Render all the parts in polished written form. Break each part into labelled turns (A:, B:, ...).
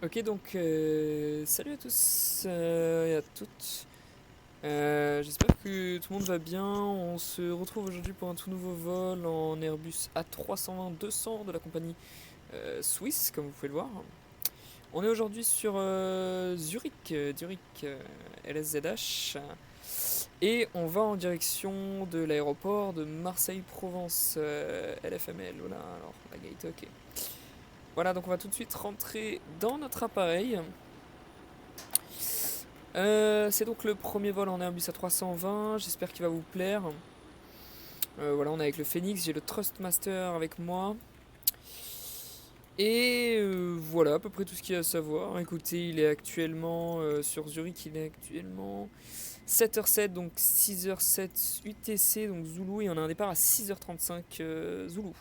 A: Ok, donc salut à tous et à toutes. J'espère que tout le monde va bien. On se retrouve aujourd'hui pour un tout nouveau vol en Airbus A320-200 de la compagnie Swiss, comme vous pouvez le voir. On est aujourd'hui sur Zurich LSZH, et on va en direction de l'aéroport de Marseille-Provence LFML. Voilà, alors la gate, ok. Voilà, donc on va tout de suite rentrer dans notre appareil. C'est donc le premier vol en Airbus A320, j'espère qu'il va vous plaire. Voilà, on est avec le Phoenix, j'ai le Trustmaster avec moi. Et voilà à peu près tout ce qu'il y a à savoir. Écoutez, il est actuellement sur Zurich, il est actuellement 7h07, donc 6h07 UTC, donc Zulu, et on a un départ à 6h35 Zulu.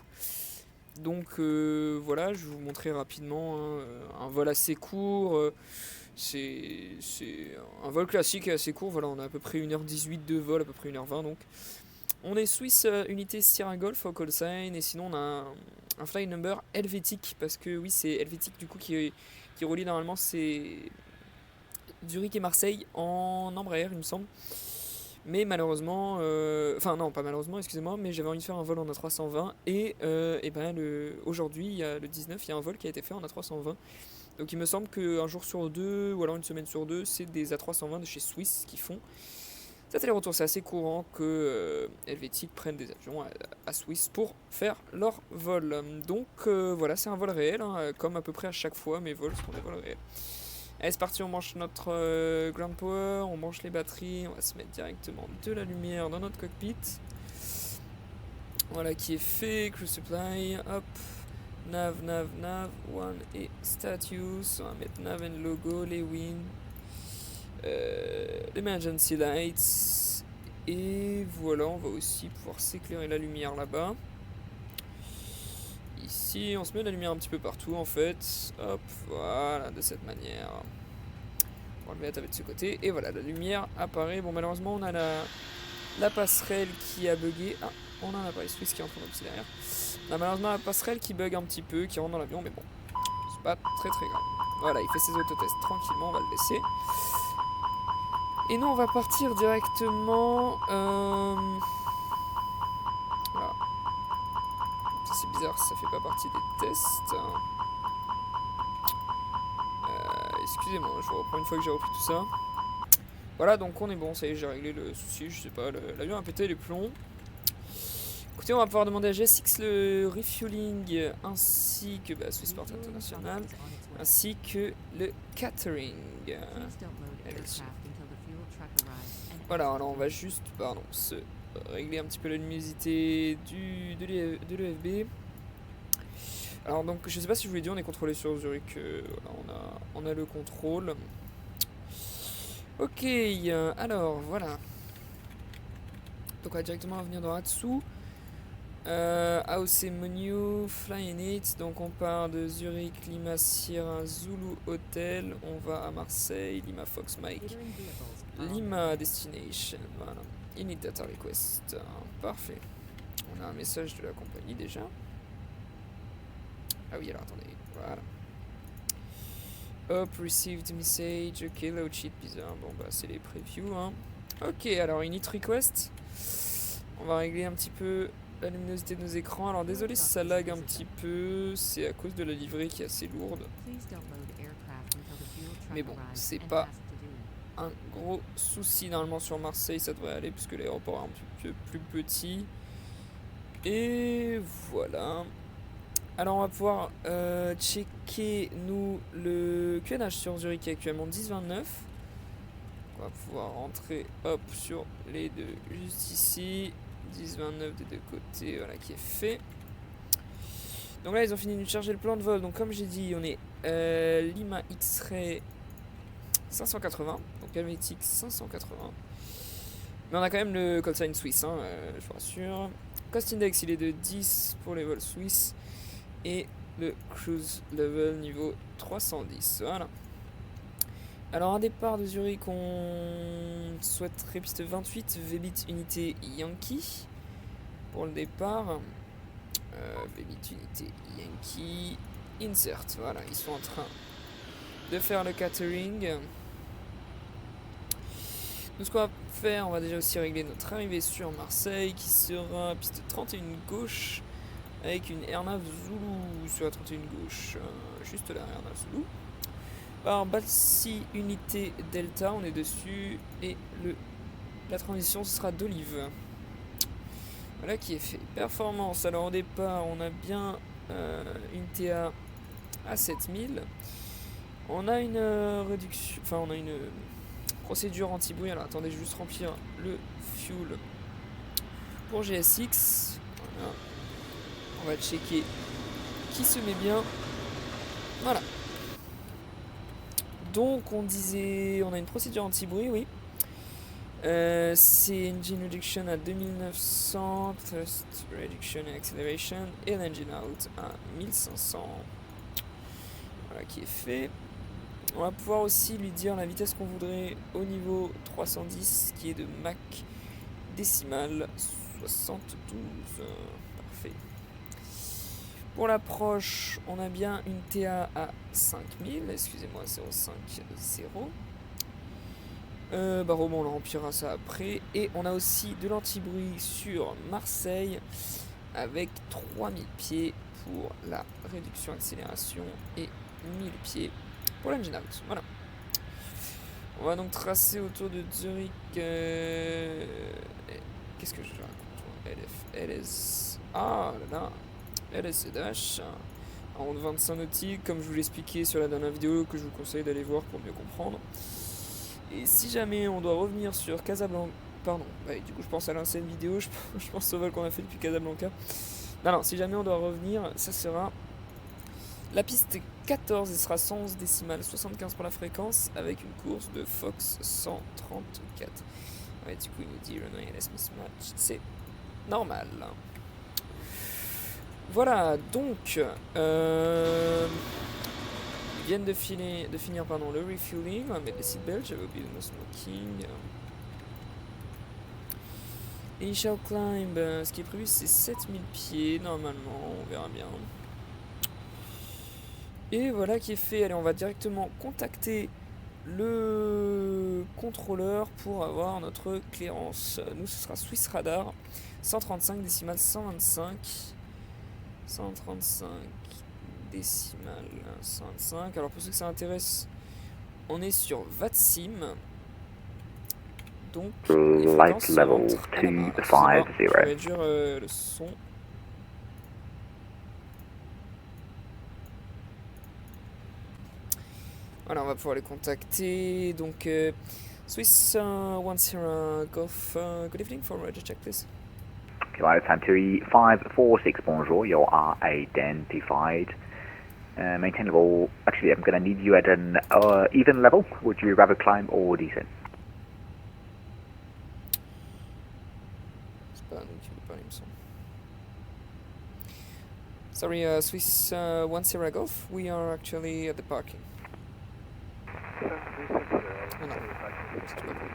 A: Donc voilà, je vais vous montrer rapidement hein, un vol assez court. C'est un vol classique et assez court. Voilà, on a à peu près 1h18 de vol, à peu près 1h20 donc. On est Swiss unité Sierra Golf au call sign, et sinon on a un flight number helvétique parce que oui, c'est helvétique du coup qui relie normalement c'est Zurich et Marseille en Embraer, il me semble. Mais malheureusement, enfin non, pas malheureusement, excusez-moi, mais j'avais envie de faire un vol en A320 et ben aujourd'hui, le 19, il y a un vol qui a été fait en A320. Donc il me semble qu'un jour sur deux, ou alors une semaine sur deux, c'est des A320 de chez Swiss qui font. Cet aller-retour, c'est assez courant que Helvetic prenne des avions à Swiss pour faire leur vol. Donc voilà, c'est un vol réel, hein, comme à peu près à chaque fois, mes vols seront des vols réels. Allez, c'est parti, on branche notre ground power, on branche les batteries, on va se mettre directement de la lumière dans notre cockpit. Voilà qui est fait, crew supply, hop, nav, nav, nav, one et status, on va mettre nav and logo, les wins, l'emergency lights, et voilà, on va aussi pouvoir s'éclairer la lumière là-bas. Ici, on se met la lumière un petit peu partout en fait, hop, voilà, de cette manière. On va le mettre de ce côté, et voilà, la lumière apparaît. Bon, malheureusement, on a la passerelle qui a bugué. Ah, on a un appareil Swiss qui est en train de passer derrière. On a malheureusement la passerelle qui bug un petit peu, qui rentre dans l'avion, mais bon, c'est pas très très grave. Voilà, il fait ses autotests tranquillement, on va le laisser. Et nous, on va partir directement. Voilà. Ça, c'est bizarre, ça fait pas partie des tests. Excusez-moi, je vous reprends une fois que j'ai repris tout ça. Voilà, donc on est bon, ça y est, j'ai réglé le souci, je sais pas, l'avion a pété les plombs. Écoutez, on va pouvoir demander à GSX le refueling ainsi que Swissport International, ainsi que le catering. Voilà, alors on va juste se régler un petit peu la luminosité de l'EFB. Alors donc je sais pas si je vous l'ai dit, on est contrôlé sur Zurich, voilà, on a le contrôle. Ok, alors voilà. Donc on va directement venir dans Hatsu. AOC menu, fly in it. Donc on part de Zurich, Lima Sierra Zulu Hotel. On va à Marseille, Lima Fox Mike, Lima Destination. Voilà. Init data request. Parfait. On a un message de la compagnie déjà. Ah oui, alors attendez. Voilà. Hop, received message. Ok, load sheet bizarre. Bon bah c'est les previews. Hein. Ok, alors init request. On va régler un petit peu la luminosité de nos écrans. Alors désolé si ça lag un petit peu, c'est à cause de la livrée qui est assez lourde. Mais bon, c'est pas un gros souci. Normalement sur Marseille ça devrait aller puisque l'aéroport est un petit peu plus petit. Et voilà. Alors on va pouvoir checker nous le QNH sur Zurich qui est actuellement 10,29. On va pouvoir rentrer hop sur les deux juste ici. 10,29 des deux côtés, voilà qui est fait. Donc là ils ont fini de charger le plan de vol. Donc comme j'ai dit, on est Lima X-Ray 580, donc Helvetic 580. Mais on a quand même le call sign suisse, hein, je vous rassure. Cost index il est de 10 pour les vols suisses. Et le cruise level niveau 310, voilà. Alors un départ de Zurich, on souhaiterait piste 28, Vbit unité Yankee pour le départ. Vbit unité Yankee, insert, voilà, ils sont en train de faire le catering. Donc ce qu'on va faire, on va déjà aussi régler notre arrivée sur Marseille qui sera piste 31 gauche avec une Airnav Zulu sur la 31 gauche, juste là, Airnav Zulu. Alors Balsi unité Delta, on est dessus et la transition ce sera d'Olive. Voilà qui est fait. Performance, alors au départ on a bien une TA à 7000. On a une réduction, enfin on a une procédure anti-bruit. Alors attendez, je vais juste remplir le fuel pour GSX. Voilà. On va checker qui se met bien. Voilà. Donc on disait, on a une procédure anti-bruit, oui. C'est engine reduction à 2900, thrust reduction and acceleration et l'engine out à 1500. Voilà qui est fait. On va pouvoir aussi lui dire la vitesse qu'on voudrait au niveau 310 qui est de Mach décimal 72. Parfait. Pour l'approche, on a bien une TA à 5000, excusez-moi, 050. Romain, on remplira ça après. Et on a aussi de l'anti-bruit sur Marseille avec 3000 pieds pour la réduction accélération et 1000 pieds pour l'engine out. Voilà. On va donc tracer autour de Zurich. Qu'est-ce que je raconte? LS. Ah là là. LS Dash. En 25 nautiques, comme je vous l'expliquais sur la dernière vidéo, que je vous conseille d'aller voir pour mieux comprendre. Et si jamais on doit revenir sur Casablanca. Pardon, du coup je pense à l'ancienne vidéo, je pense au vol qu'on a fait depuis Casablanca. Non, si jamais on doit revenir, ça sera la piste 14, il sera 111 décimales, 75 pour la fréquence, avec une course de Fox 134. Ouais, du coup il nous dit runway LS mismatch, c'est normal. Voilà, donc ils viennent de finir le refueling. On va mettre les seatbelts, j'avais oublié le no smoking. Initial climb, ce qui est prévu c'est 7000 pieds normalement, on verra bien. Et voilà qui est fait. Allez, on va directement contacter le contrôleur pour avoir notre clearance. Nous ce sera Swiss Radar 135 décimales 125. 135 décimales 125. Alors pour ceux que ça intéresse, on est sur VATSIM. Donc
B: light level 250.
A: Je vais réduire le son. Voilà, on va pouvoir les contacter. Donc Swiss 10 Golf, good evening, for radio check please.
B: Kilo Santori 546, bonjour, you are identified. Maintain level, actually I'm going to need you at an even level. Would you rather climb or descend?
A: C'est pas nous qui veut parler, il me semble. Sorry, Swiss 10 Golf, we are actually at the parking. Oh non, c'est pas cool.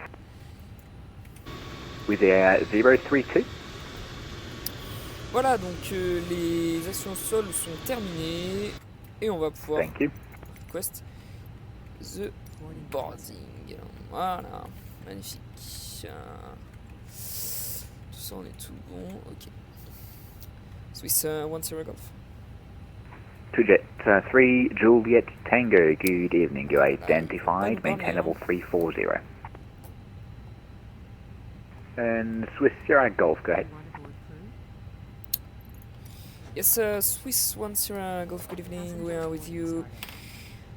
B: With the 032?
A: Voilà, donc les actions sol sont terminées et on va pouvoir request the boarding. Voilà, magnifique. Tout ça, on est tout bon. Ok. Swiss 10 Golf.
B: 2Jet 3 Juliet Tango, good evening, you are identified, maintain level 340. And Swiss Sierra Golf, go ahead.
A: Yes, Swiss 10 Golf, good evening, we are with you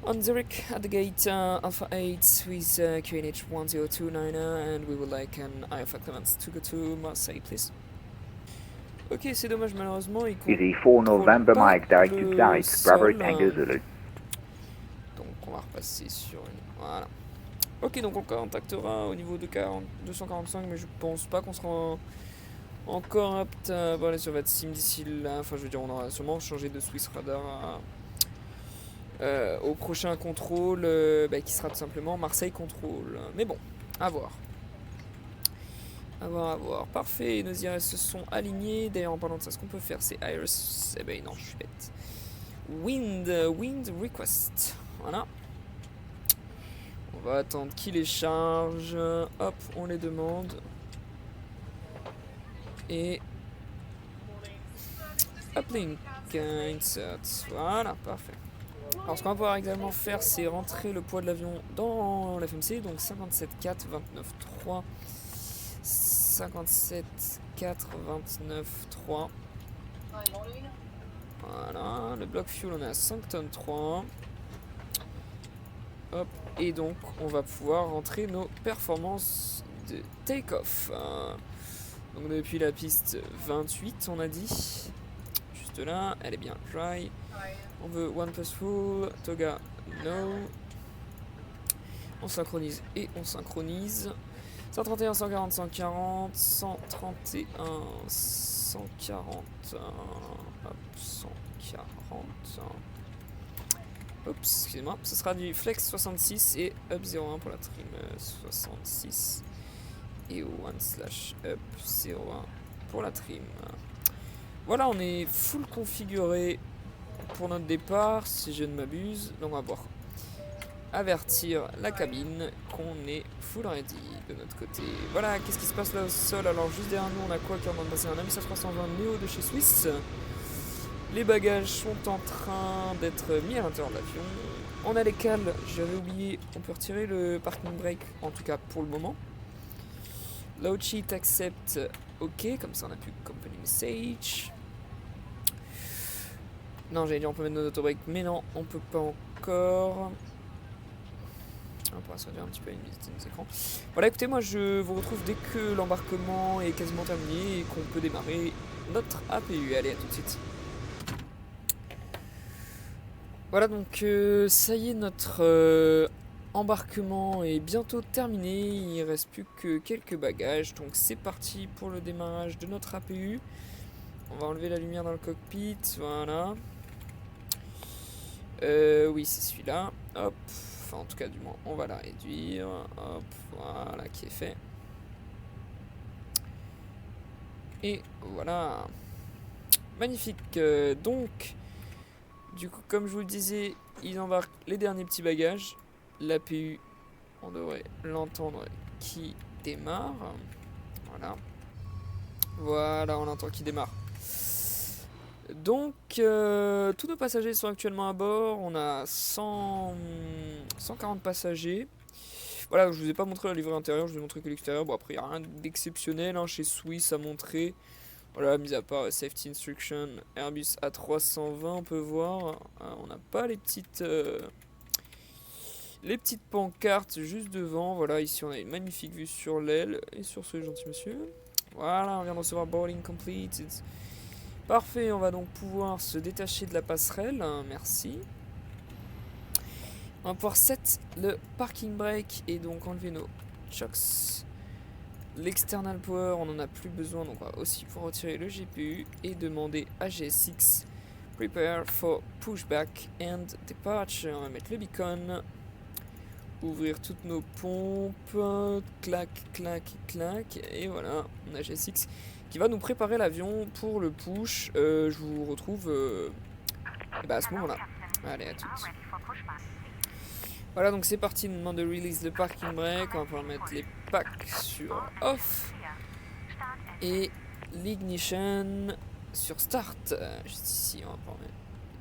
A: on Zurich at the gate Alpha 8 with QNH 1029 and we would like an Alpha Clements to go to Marseille, please. Ok, c'est dommage, malheureusement, il
B: Easy 4 November, Mike, direct to Zurich, Bravo Tango Zulu.
A: Donc on va repasser sur une... Voilà. Ok, donc on contactera au niveau de 245, mais je pense pas qu'on sera encore apte à parler sur VATSIM d'ici là. Enfin, je veux dire, on aura sûrement changé de Swiss Radar au prochain contrôle, qui sera tout simplement Marseille Contrôle. Mais bon, à voir. À voir. Parfait, nos IRS se sont alignés. D'ailleurs, en parlant de ça, ce qu'on peut faire, c'est Iris. Eh ben non, je suis bête. Wind Request. Voilà. On va attendre qu'il les charge. Hop, on les demande. Et... Uplink, insert. Voilà, parfait. Alors ce qu'on va pouvoir également faire, c'est rentrer le poids de l'avion dans l'FMC. Donc 57,4, 29,3. 57,4, 29,3. Voilà, le bloc fuel, on est à 5 tonnes 3. Hop, et donc on va pouvoir rentrer nos performances de take-off. Donc depuis la piste 28, on a dit. Juste là, elle est bien dry. On veut one plus full, toga, no. On synchronise et on synchronise. 131, 140, 140, 131, 140, hop, 140. Oups, excusez-moi. Ce sera du flex 66 et up 01 pour la trim 66. Et 1/up 01 pour la trim. Voilà, on est full configuré pour notre départ, si je ne m'abuse. Donc on va pouvoir avertir la cabine qu'on est full ready de notre côté. Voilà, qu'est-ce qui se passe là au sol? Alors juste derrière nous, on a quoi qui est en train de passer? Un Amica 320 Neo de chez Swiss. Les bagages sont en train d'être mis à l'intérieur de l'avion. On a les cales, j'avais oublié, on peut retirer le parking brake, en tout cas pour le moment. Load sheet accept, ok, comme ça on n'a plus company message. Non, j'allais dire on peut mettre notre autobrake, mais non, on peut pas encore. On pourra se réduire un petit peu à une visite des écrans. Voilà, écoutez, moi je vous retrouve dès que l'embarquement est quasiment terminé et qu'on peut démarrer notre APU. Allez, à tout de suite. Voilà, donc ça y est, notre embarquement est bientôt terminé. Il reste plus que quelques bagages. Donc c'est parti pour le démarrage de notre APU. On va enlever la lumière dans le cockpit. Voilà. Oui, c'est celui-là. Hop. Enfin, en tout cas, du moins, on va la réduire. Hop. Voilà, qui est fait. Et voilà. Magnifique. Donc... Du coup, comme je vous le disais, ils embarquent les derniers petits bagages. L'APU, on devrait l'entendre qui démarre. Voilà. Voilà, on l'entend qui démarre. Donc, tous nos passagers sont actuellement à bord. On a 140 passagers. Voilà, je vous ai pas montré la livrée intérieure, je vous ai montré que l'extérieur. Bon, après, il n'y a rien d'exceptionnel hein, chez Swiss à montrer. Voilà, mis à part Safety Instruction, Airbus A320, on peut voir. On n'a pas les petites pancartes juste devant. Voilà, ici on a une magnifique vue sur l'aile et sur ce gentil monsieur. Voilà, on vient de recevoir boarding completed. Parfait, on va donc pouvoir se détacher de la passerelle. Merci. On va pouvoir set le parking brake et donc enlever nos chocks. L'external power, on n'en a plus besoin, donc on va aussi pouvoir retirer le GPU et demander à GSX prepare for pushback and departure. On va mettre le beacon, ouvrir toutes nos pompes, clac, clac, clac, et voilà, on a GSX qui va nous préparer l'avion pour le push. Je vous retrouve à ce moment-là. Allez, à toutes. Voilà, donc c'est parti, on nous demande de release le parking brake, on va pouvoir mettre les packs sur off et l'ignition sur start. Juste ici, on va pouvoir mettre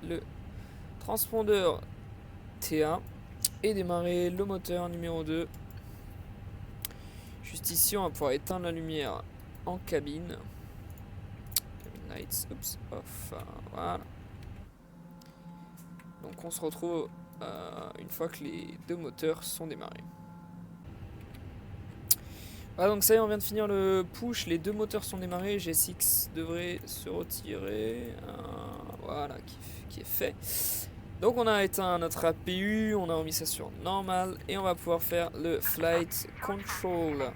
A: le transpondeur TA et démarrer le moteur numéro 2. Juste ici, on va pouvoir éteindre la lumière en cabine. Cabine lights, oups, off, voilà. Donc on se retrouve une fois que les deux moteurs sont démarrés. Voilà, donc ça y est, on vient de finir le push, les deux moteurs sont démarrés, GSX devrait se retirer, voilà, qui est fait. Donc on a éteint notre APU, on a remis ça sur normal, et on va pouvoir faire le flight control.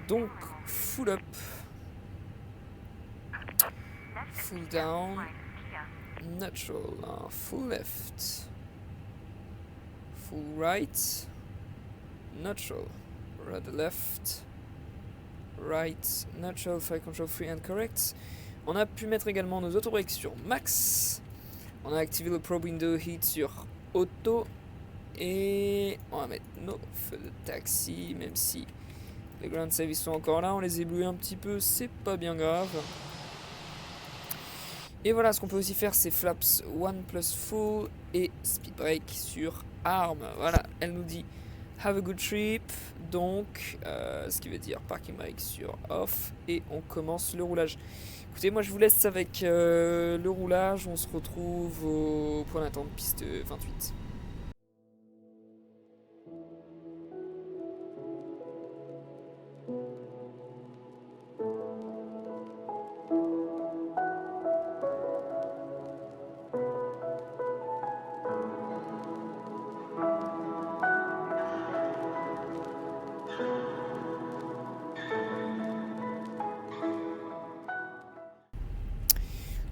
A: Donc, full up, full down, natural, full left, full right, natural, right left, right, natural, flight control free and correct. On a pu mettre également nos autobrakes sur max. On a activé le probe window heat sur auto. Et on va mettre nos feux de taxi, même si les ground save ils sont encore là. On les éblouit un petit peu, c'est pas bien grave. Et voilà, ce qu'on peut aussi faire, c'est flaps 1 plus full et speed brake sur arm. Voilà, elle nous dit have a good trip. Donc, ce qui veut dire parking brake sur off. Et on commence le roulage. Écoutez, moi je vous laisse avec le roulage. On se retrouve au point d'attente piste 28.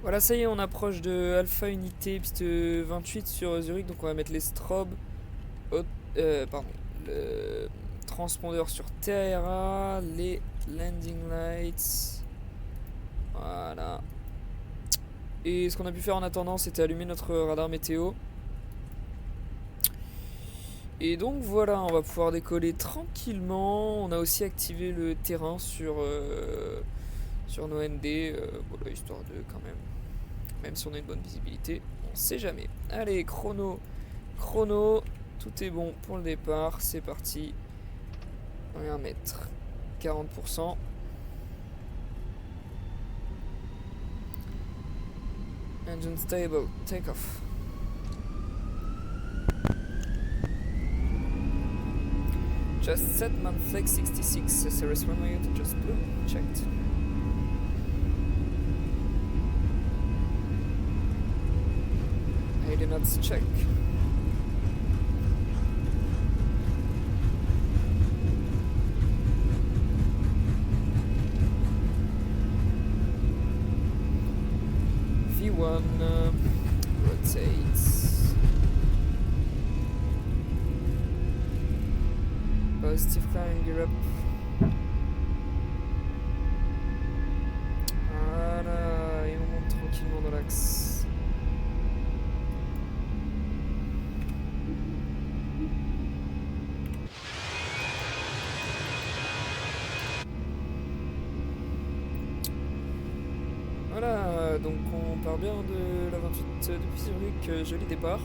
A: Voilà, ça y est, on approche de Alpha Unité, piste 28 sur Zurich. Donc on va mettre les strobes, pardon, le transpondeur sur TRA, les landing lights. Voilà. Et ce qu'on a pu faire en attendant, c'était allumer notre radar météo. Et donc voilà, on va pouvoir décoller tranquillement. On a aussi activé le terrain sur nos ND, voilà, histoire de quand même si on a une bonne visibilité, on sait jamais. Allez, chrono, tout est bon pour le départ, c'est parti. On va mettre 40%. Engine stable, take off. Just set Manflex 66, SRS runway to just blue, checked. I did not check. V1 rotates. Positive climb, gear up. Voilà, et on monte tranquillement dans l'axe. Voilà, donc on part bien de la 28 depuis Zurich, joli départ.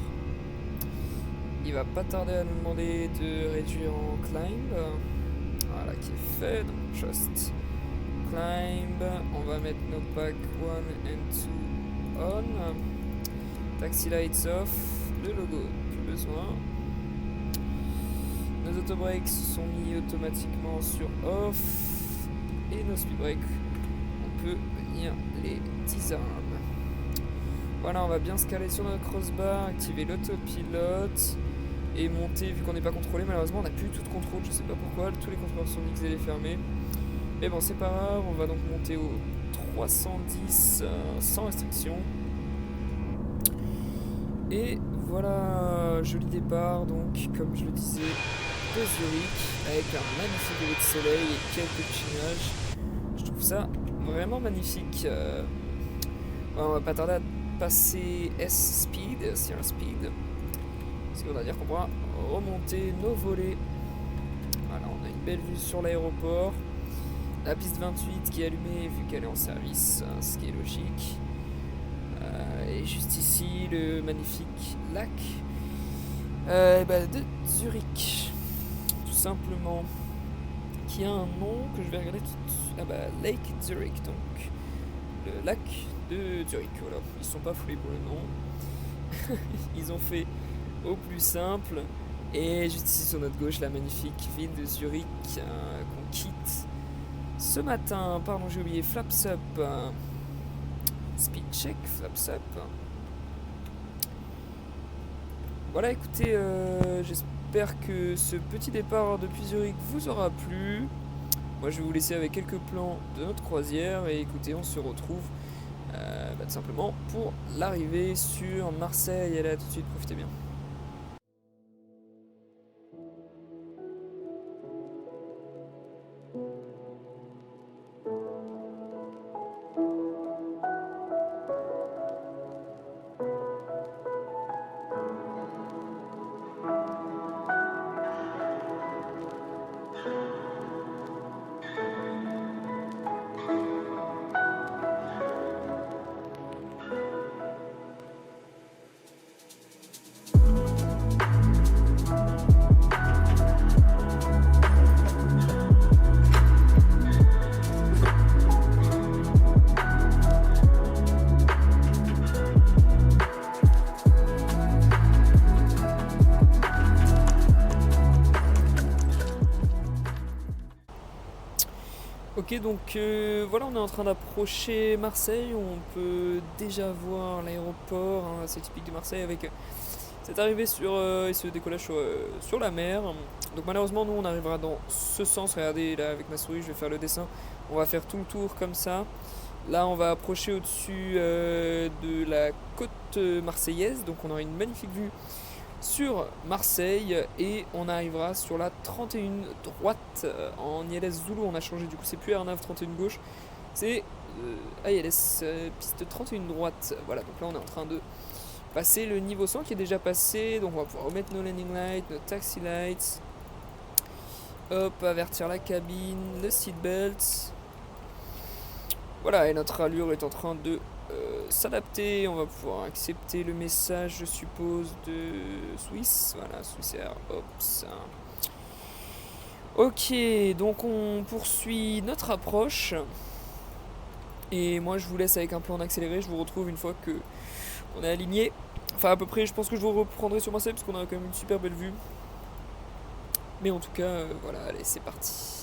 A: Il va pas tarder à nous demander de réduire en climb. Voilà qui est fait, donc just climb. On va mettre nos pack 1 and 2 on. Taxi lights off. Le logo, plus besoin. Nos autobrakes sont mis automatiquement sur off. Et nos speed brakes, on peut venir les disarm. Voilà, on va bien se caler sur notre crossbar, activer l'autopilote et monter. Vu qu'on n'est pas contrôlé, malheureusement on n'a plus tout de contrôle, je sais pas pourquoi, tous les contrôleurs sont mixés et fermés. Mais bon, c'est pas grave, on va donc monter au 310 sans restriction. Et voilà, joli départ donc, comme je le disais, de Zurich, avec un magnifique lever de soleil et quelques petits nuages. Je trouve ça vraiment magnifique. On va pas tarder à passer S-Speed, Sierra Speed. Ce qui veut dire qu'on pourra remonter nos volets. Voilà, on a une belle vue sur l'aéroport. La piste 28 qui est allumée vu qu'elle est en service, ce qui est logique. Et juste ici, le magnifique lac de Zurich, tout simplement. Qui a un nom que je vais regarder tout de suite. Ah bah, Lake Zurich, donc. Le lac de Zurich, voilà. Ils sont pas foulés pour le nom. Ils ont fait au plus simple. Et juste ici sur notre gauche, la magnifique ville de Zurich qu'on quitte ce matin. Pardon, j'ai oublié. Flaps up. Speed check, flaps up. Voilà, écoutez, j'espère que ce petit départ depuis Zurich vous aura plu. Moi, je vais vous laisser avec quelques plans de notre croisière. Et écoutez, on se retrouve tout simplement pour l'arrivée sur Marseille. Allez, à tout de suite, profitez bien. Ok, donc voilà, on est en train d'approcher Marseille. On peut déjà voir l'aéroport, hein, c'est typique de Marseille, avec cette arrivée et ce décollage sur la mer. Donc malheureusement, nous, on arrivera dans ce sens. Regardez, là, avec ma souris, je vais faire le dessin. On va faire tout le tour comme ça. Là, on va approcher au-dessus de la côte marseillaise. Donc on aura une magnifique vue sur Marseille et on arrivera sur la 31 droite en ILS Zulu. On a changé, du coup c'est plus R9 31 gauche, c'est ILS piste 31 droite. Voilà, donc là on est en train de passer le niveau 100 qui est déjà passé, donc on va pouvoir remettre nos landing lights, nos taxi lights, hop, avertir la cabine, le seatbelt. Voilà, et notre allure est en train de s'adapter. On va pouvoir accepter le message, je suppose, de Swiss. Voilà, Swiss Air, hop, ça. Ok, donc on poursuit notre approche. Et moi, je vous laisse avec un plan en accéléré. Je vous retrouve une fois que on est aligné. Enfin, à peu près, je pense que je vous reprendrai sur Marseille parce qu'on a quand même une super belle vue. Mais en tout cas, voilà, allez, c'est parti.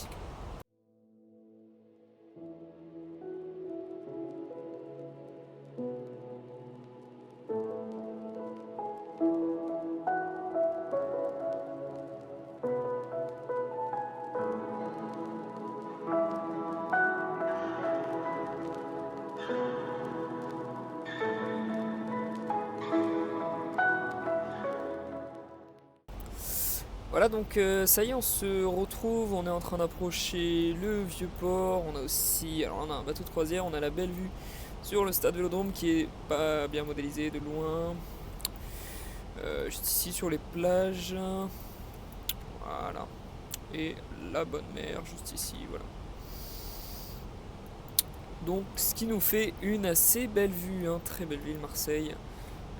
A: Voilà, donc ça y est, on se retrouve, on est en train d'approcher le vieux port. On a aussi, alors on a un bateau de croisière, on a la belle vue sur le stade Vélodrome qui est pas bien modélisé de loin. Juste ici sur les plages, voilà, et la bonne mer juste ici, voilà. Donc ce qui nous fait une assez belle vue, hein, très belle ville Marseille,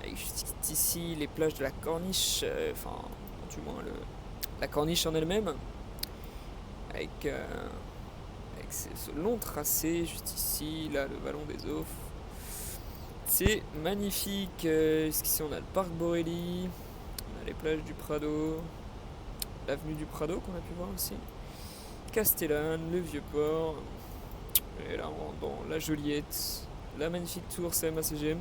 A: avec juste ici les plages de la Corniche, enfin du moins la Corniche en elle-même, avec ce long tracé juste ici, là le vallon des Offres. C'est magnifique. Ici on a le parc Borelli, on a les plages du Prado, l'avenue du Prado qu'on a pu voir aussi, Castellane, le Vieux-Port, et là on rentre dans la Joliette, la magnifique tour CMA-CGM.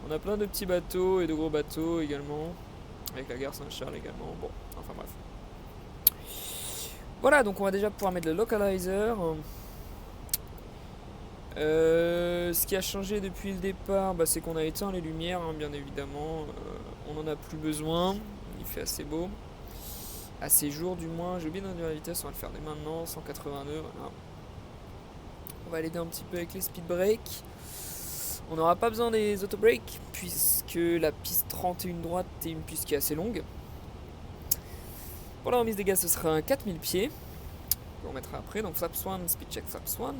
A: On a plein de petits bateaux et de gros bateaux également, avec la gare Saint-Charles également, bon, enfin bref. Voilà, donc on va déjà pouvoir mettre le localizer. Ce qui a changé depuis le départ, c'est qu'on a éteint les lumières, hein, bien évidemment. On n'en a plus besoin, il fait assez beau. Assez jour du moins, j'ai oublié d'induire la vitesse, on va le faire dès maintenant, 182, voilà. On va l'aider un petit peu avec les speed breaks. On n'aura pas besoin des auto breaks puisque la piste 31 droite est une piste qui est assez longue. Pour la remise des gaz, ce sera un 4000 pieds. On mettra après, donc flaps 1, speed check flaps 1.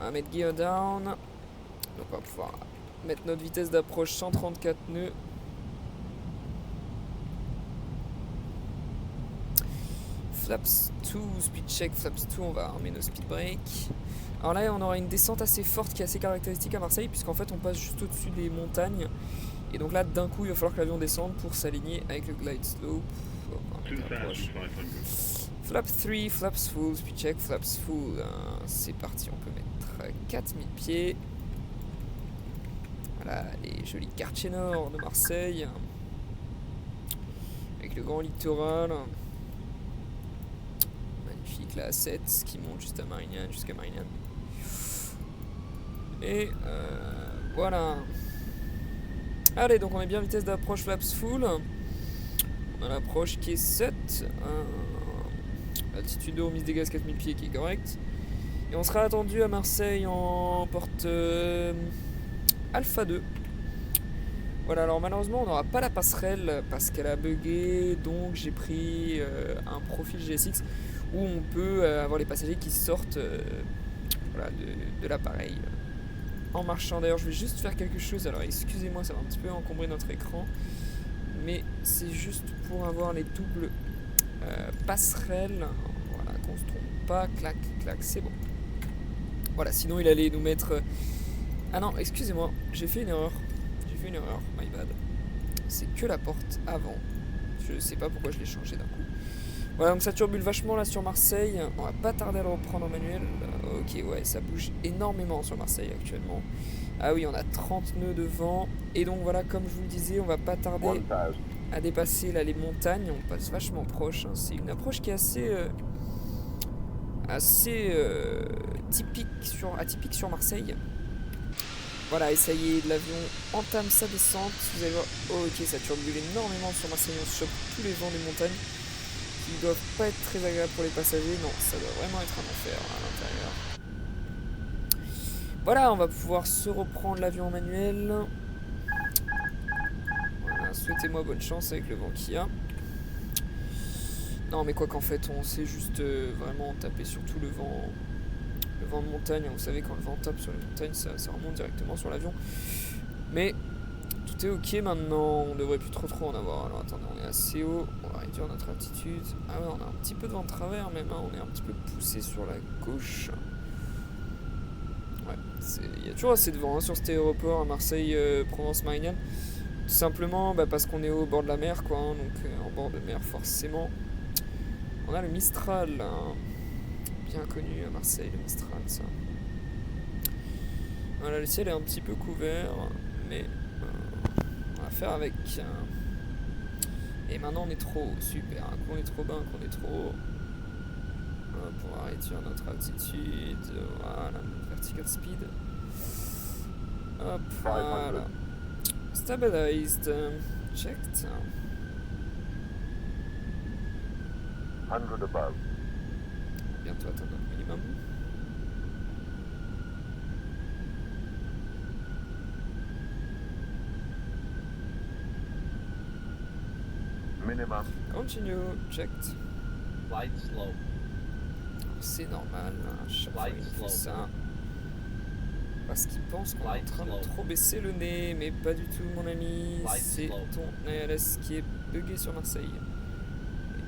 A: On va mettre gear down. Donc on va pouvoir mettre notre vitesse d'approche 134 nœuds. Flaps 2, speed check flaps 2, on va armer nos speed breaks. Alors là on aura une descente assez forte qui est assez caractéristique à Marseille puisqu'en fait on passe juste au-dessus des montagnes. Et donc là d'un coup il va falloir que l'avion descende pour s'aligner avec le glide slope. Flaps 3, flaps full, speed check, flaps full. C'est parti, on peut mettre 4000 pieds. Voilà les jolis quartiers nord de Marseille. Avec le grand littoral. Magnifique la A7 qui monte jusqu'à Marignane. Et voilà. Allez, donc on est bien vitesse d'approche flaps full. On a l'approche qui est 7. Altitude de remise des gaz 4000 pieds qui est correcte. Et on sera attendu à Marseille en porte Alpha 2. Voilà, alors malheureusement on n'aura pas la passerelle parce qu'elle a bugué. Donc j'ai pris un profil GSX où on peut avoir les passagers qui sortent voilà, de l'appareil. En marchant, d'ailleurs je vais juste faire quelque chose, alors excusez-moi, ça va un petit peu encombrer notre écran, mais c'est juste pour avoir les doubles passerelles, voilà, qu'on se trompe pas, clac, clac, c'est bon. Voilà, sinon il allait nous mettre... Ah non, excusez-moi, j'ai fait une erreur, my bad. C'est que la porte avant, je sais pas pourquoi je l'ai changé d'un coup. Voilà, donc ça turbule vachement là sur Marseille. On va pas tarder à le reprendre en manuel. Ok, ouais, ça bouge énormément sur Marseille actuellement. Ah oui, on a 30 nœuds de vent. Et donc voilà, comme je vous le disais, on va pas tarder à dépasser là les montagnes. On passe vachement proche, hein. C'est une approche qui est assez atypique sur Marseille. Voilà, et ça y est, l'avion entame sa descente. Vous allez voir, ok, ça turbule énormément sur Marseille. On chope tous les vents des montagnes qui doivent pas être très agréables pour les passagers. Non, ça doit vraiment être un enfer à l'intérieur. Voilà, on va pouvoir se reprendre l'avion en manuel. Voilà, souhaitez-moi bonne chance avec le vent qu'il y a. Non, mais quoi qu'en fait, on sait juste vraiment taper sur tout le vent de montagne. Vous savez, quand le vent tape sur les montagnes, ça remonte directement sur l'avion. Mais tout est ok maintenant, on devrait plus trop en avoir. Alors attendez, on est assez haut, on va réduire notre altitude. Ah ouais, on a un petit peu de vent de travers même, hein. On est un petit peu poussé sur la gauche. Ouais, il y a toujours assez de vent, hein, sur cet aéroport à Marseille, Provence-Méridienne. Tout simplement parce qu'on est au bord de la mer, quoi, hein, donc en bord de mer forcément. On a le Mistral, hein, bien connu à Marseille, le Mistral, ça. Voilà, le ciel est un petit peu couvert, mais on va faire avec. Et maintenant on est trop haut, super. Un coup on est trop bas, un coup on est trop haut. On va réduire notre altitude, voilà, notre vertical speed. Hop, voilà. Stabilized, checked.
C: 100 above.
A: Bientôt atteindre notre minimum.
C: Minimum.
A: Continue, checked.
D: Flight slow.
A: C'est normal, hein, à chaque fois il nous fait ça. Parce qu'il pense qu'on est en train de trop baisser le nez, mais pas du tout mon ami. C'est ton ALS qui est bugué sur Marseille.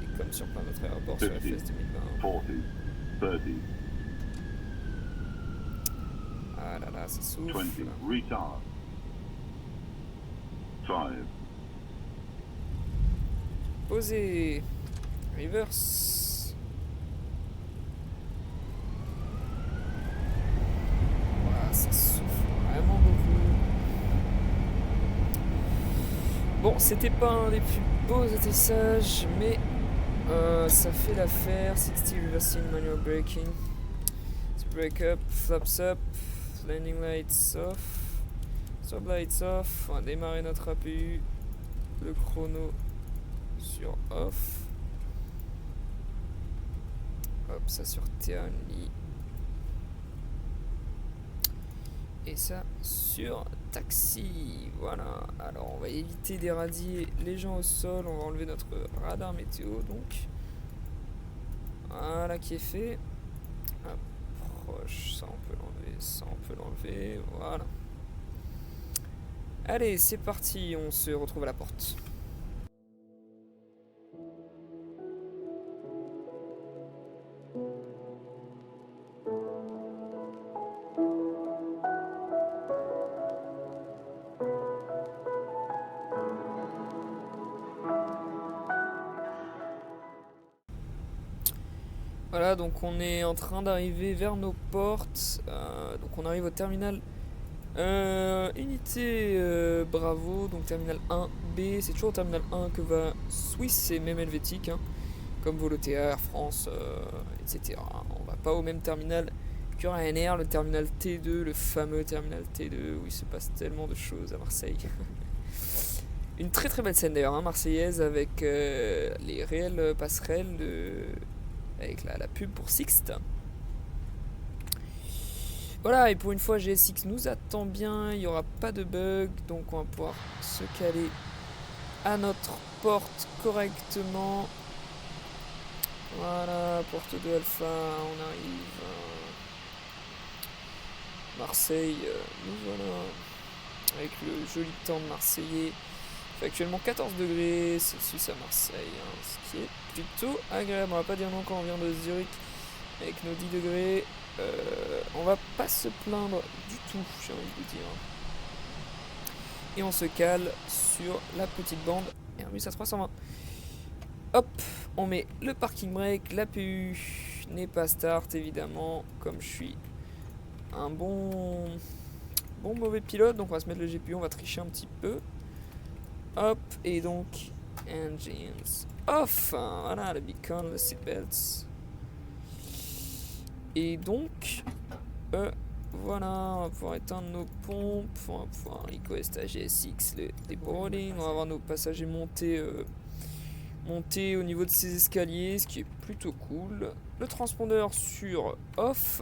A: Et comme sur plein d'autres aéroports sur la FS 2020.
C: 40, 30,
A: Ah là là, ça souffle.
C: 20, retard. 5,
A: Posé. Reverse. Voilà, ça souffle vraiment beaucoup. Bon, c'était pas un des plus beaux atterrissages, mais ça fait l'affaire. 60 reversing, manual braking. Brake up, flaps up, landing lights off, stop lights off. On va démarrer notre APU. Le chrono sur off. Hop, ça sur T-only. Et ça sur taxi. Voilà. Alors on va éviter d'éradier les gens au sol. On va enlever notre radar météo donc. Voilà qui est fait. Approche, ça on peut l'enlever, ça on peut l'enlever. Voilà. Allez, c'est parti, on se retrouve à la porte. Voilà, donc on est en train d'arriver vers nos portes. Donc on arrive au terminal unité Bravo, donc terminal 1B. C'est toujours au terminal 1 que va Swiss et même Helvétique, hein, comme Volotea, Air France, etc. On va pas au même terminal que Ryanair, le terminal T2, le fameux terminal T2 où il se passe tellement de choses à Marseille. Une très très belle scène d'ailleurs, hein, marseillaise, avec les réelles passerelles avec la pub pour Sixt. Voilà, et pour une fois GSX nous attend bien, il n'y aura pas de bug, donc on va pouvoir se caler à notre porte correctement. Voilà, porte de Alpha, on arrive. Marseille, nous voilà, avec le joli temps de Marseillais. Il fait actuellement 14 degrés Celsius à Marseille, hein, ce qui est plutôt agréable. On va pas dire non quand on vient de Zurich avec nos 10 degrés. On va pas se plaindre du tout, j'ai envie de dire. Et on se cale sur la petite bande Airbus A320. Hop, On met le parking brake, la PU n'est pas start évidemment, comme je suis un bon mauvais pilote, donc on va se mettre le GPU, on va tricher un petit peu. Hop, et donc engines off, voilà le beacon, le seatbelts. Et donc voilà, on va pouvoir éteindre nos pompes, on va pouvoir request à GSX le deboarding, on va avoir nos passagers monter au niveau de ces escaliers, ce qui est plutôt cool. Le transpondeur sur off.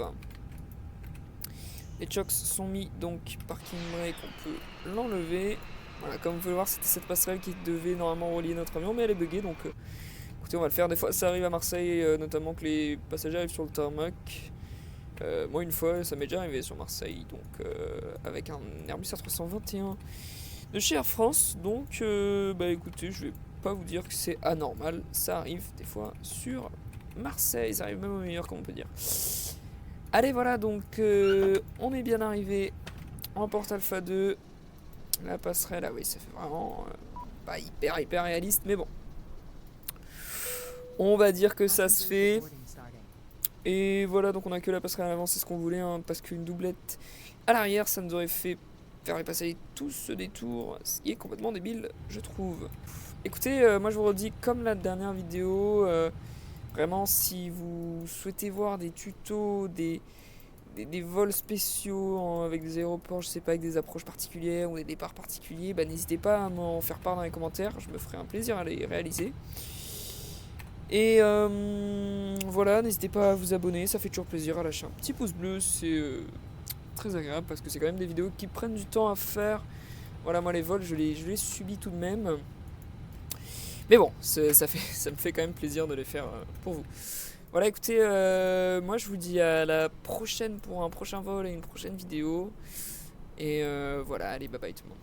A: Les chocks sont mis, donc parking brake, on peut l'enlever. Voilà, comme vous pouvez le voir, c'était cette passerelle qui devait normalement relier notre avion, mais elle est buggée, donc écoutez, on va le faire. Des fois, ça arrive à Marseille, notamment que les passagers arrivent sur le tarmac. Moi, une fois, ça m'est déjà arrivé sur Marseille, donc avec un Airbus A321 de chez Air France. Donc, bah écoutez, je vais pas vous dire que c'est anormal, ça arrive des fois sur Marseille, ça arrive même au meilleur, comme on peut dire. Allez, voilà, donc on est bien arrivé en porte Alpha 2. La passerelle, ah oui, ça fait vraiment pas hyper réaliste, mais bon. On va dire que ça se fait. Et voilà, donc on a que la passerelle à l'avant, c'est ce qu'on voulait, hein, parce qu'une doublette à l'arrière, ça nous aurait fait faire passer tout ce détour, ce qui est complètement débile, je trouve. Écoutez, moi je vous redis, comme la dernière vidéo, vraiment, si vous souhaitez voir des tutos, des vols spéciaux avec des aéroports, je sais pas, avec des approches particulières ou des départs particuliers, bah, n'hésitez pas à m'en faire part dans les commentaires, je me ferai un plaisir à les réaliser. Et voilà, n'hésitez pas à vous abonner, ça fait toujours plaisir, à lâcher un petit pouce bleu, c'est très agréable parce que c'est quand même des vidéos qui prennent du temps à faire. Voilà, moi les vols, je les subis tout de même. Mais bon, ça me fait quand même plaisir de les faire pour vous. Voilà, écoutez, moi je vous dis à la prochaine pour un prochain vol et une prochaine vidéo. Et voilà, allez, bye bye tout le monde.